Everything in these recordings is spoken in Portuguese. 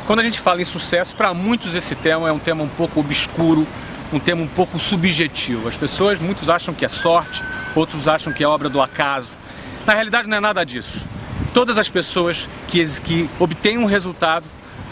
Quando a gente fala em sucesso, para muitos esse tema é um tema um pouco obscuro, um tema um pouco subjetivo. Muitos acham que é sorte, outros acham que é obra do acaso. Na realidade não é nada disso. Todas as pessoas que obtêm um resultado,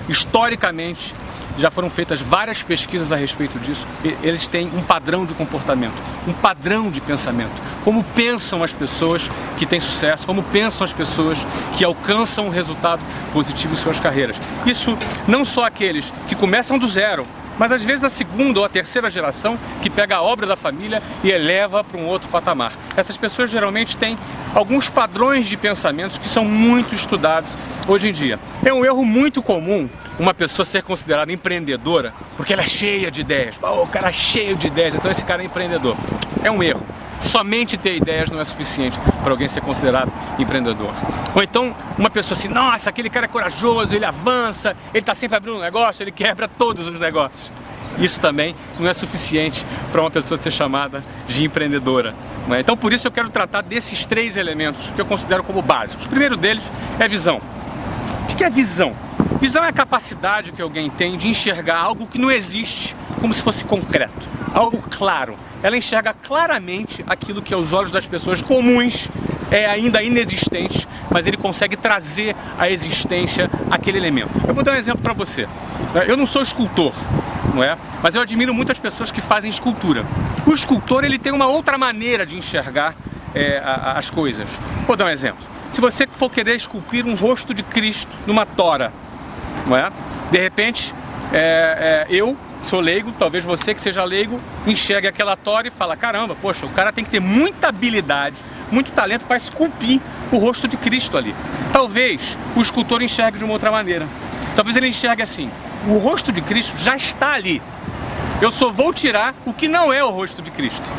historicamente, já foram feitas várias pesquisas a respeito disso, eles têm um padrão de comportamento, um padrão de pensamento. Como pensam as pessoas que têm sucesso, como pensam as pessoas que alcançam um resultado positivo em suas carreiras. Isso não só aqueles que começam do zero, mas às vezes a segunda ou a terceira geração que pega a obra da família e eleva para um outro patamar. Essas pessoas geralmente têm alguns padrões de pensamentos que são muito estudados hoje em dia. É um erro muito comum uma pessoa ser considerada empreendedora porque ela é cheia de ideias. O cara é cheio de ideias, então esse cara é empreendedor. É um erro. Somente ter ideias não é suficiente para alguém ser considerado empreendedor. Ou então uma pessoa assim, nossa, aquele cara é corajoso, ele avança, ele está sempre abrindo um negócio, ele quebra todos os negócios. Isso também não é suficiente para uma pessoa ser chamada de empreendedora. Então por isso eu quero tratar desses 3 elementos que eu considero como básicos. O primeiro deles é visão. O que é visão? Visão é a capacidade que alguém tem de enxergar algo que não existe como se fosse concreto, algo claro. Ela enxerga claramente aquilo que aos olhos das pessoas comuns é ainda inexistente, mas ele consegue trazer à existência aquele elemento. Eu vou dar um exemplo para você. Eu não sou escultor, não é? Mas eu admiro muitas pessoas que fazem escultura. O escultor ele tem uma outra maneira de enxergar as coisas. Vou dar um exemplo. Se você for querer esculpir um rosto de Cristo numa tora, não é? De repente, eu sou leigo, talvez você que seja leigo, enxergue aquela tora e fala, caramba, poxa, o cara tem que ter muita habilidade, muito talento para esculpir o rosto de Cristo ali. Talvez o escultor enxergue de uma outra maneira. Talvez ele enxergue assim, o rosto de Cristo já está ali. Eu só vou tirar o que não é o rosto de Cristo.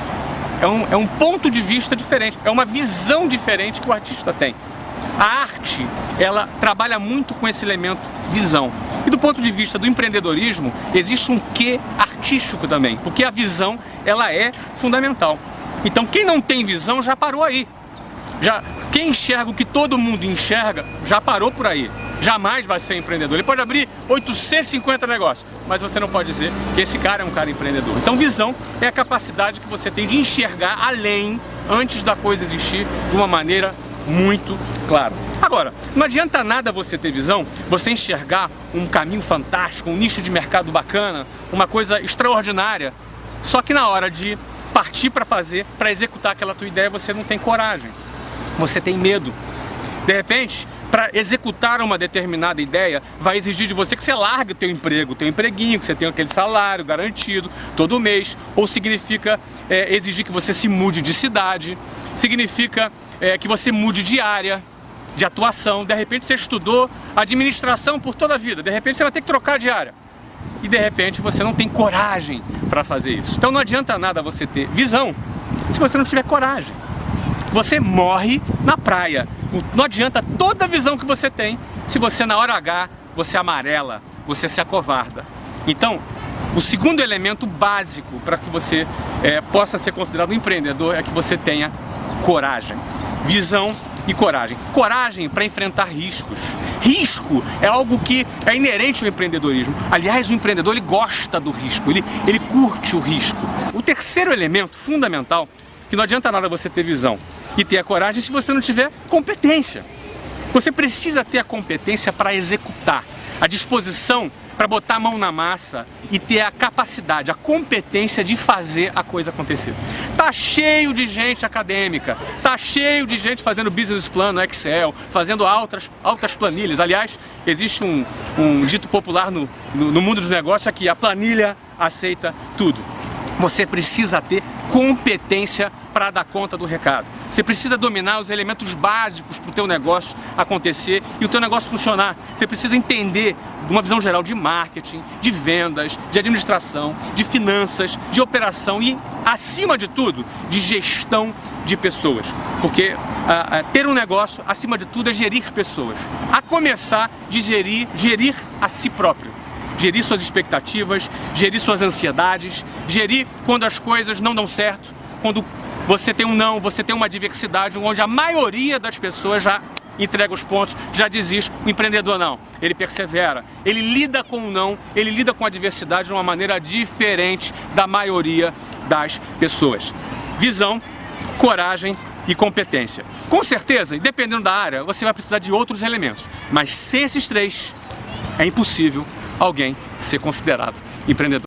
É um ponto de vista diferente, é uma visão diferente que o artista tem. A arte, ela trabalha muito com esse elemento visão. E do ponto de vista do empreendedorismo, existe um quê artístico também, porque a visão, ela é fundamental. Então quem não tem visão já parou aí. Quem enxerga o que todo mundo enxerga, já parou por aí. Jamais vai ser empreendedor. Ele pode abrir 850 negócios, mas você não pode dizer que esse cara é um cara empreendedor. Então visão é a capacidade que você tem de enxergar além, antes da coisa existir, de uma maneira muito clara. Agora, não adianta nada você ter visão, você enxergar um caminho fantástico, um nicho de mercado bacana, uma coisa extraordinária, só que na hora de partir para fazer, para executar aquela tua ideia, você não tem coragem, você tem medo. De repente, para executar uma determinada ideia, vai exigir de você que você largue o teu emprego, o teu empreguinho, que você tenha aquele salário garantido todo mês, ou significa exigir que você se mude de cidade, significa que você mude de área de atuação. De repente você estudou administração por toda a vida, de repente você vai ter que trocar de área. E de repente você não tem coragem para fazer isso. Então não adianta nada você ter visão se você não tiver coragem. Você morre na praia. Não adianta toda a visão que você tem se você na hora H, você amarela, você se acovarda. Então, o segundo elemento básico para que você possa ser considerado um empreendedor é que você tenha coragem. Visão e coragem. Coragem para enfrentar riscos. Risco é algo que é inerente ao empreendedorismo. Aliás, o empreendedor ele gosta do risco, ele curte o risco. O terceiro elemento fundamental, que não adianta nada você ter visão e ter a coragem se você não tiver competência. Você precisa ter a competência para executar, a disposição para botar a mão na massa e ter a capacidade, a competência de fazer a coisa acontecer. Tá cheio de gente acadêmica, tá cheio de gente fazendo business plan no Excel, fazendo altas planilhas. Aliás, existe um dito popular no mundo dos negócios aqui, a planilha aceita tudo. Você precisa ter competência para dar conta do recado. Você precisa dominar os elementos básicos para o teu negócio acontecer e o teu negócio funcionar. Você precisa entender uma visão geral de marketing, de vendas, de administração, de finanças, de operação e, acima de tudo, de gestão de pessoas. Porque ter um negócio, acima de tudo, é gerir pessoas. A começar de gerir a si próprio. Gerir suas expectativas, gerir suas ansiedades, gerir quando as coisas não dão certo, quando você tem um não, você tem uma adversidade onde a maioria das pessoas já entrega os pontos, já desiste. O empreendedor não, ele persevera, ele lida com o não, ele lida com a adversidade de uma maneira diferente da maioria das pessoas. Visão, coragem e competência. Com certeza, dependendo da área, você vai precisar de outros elementos, mas sem esses três, é impossível alguém ser considerado empreendedor.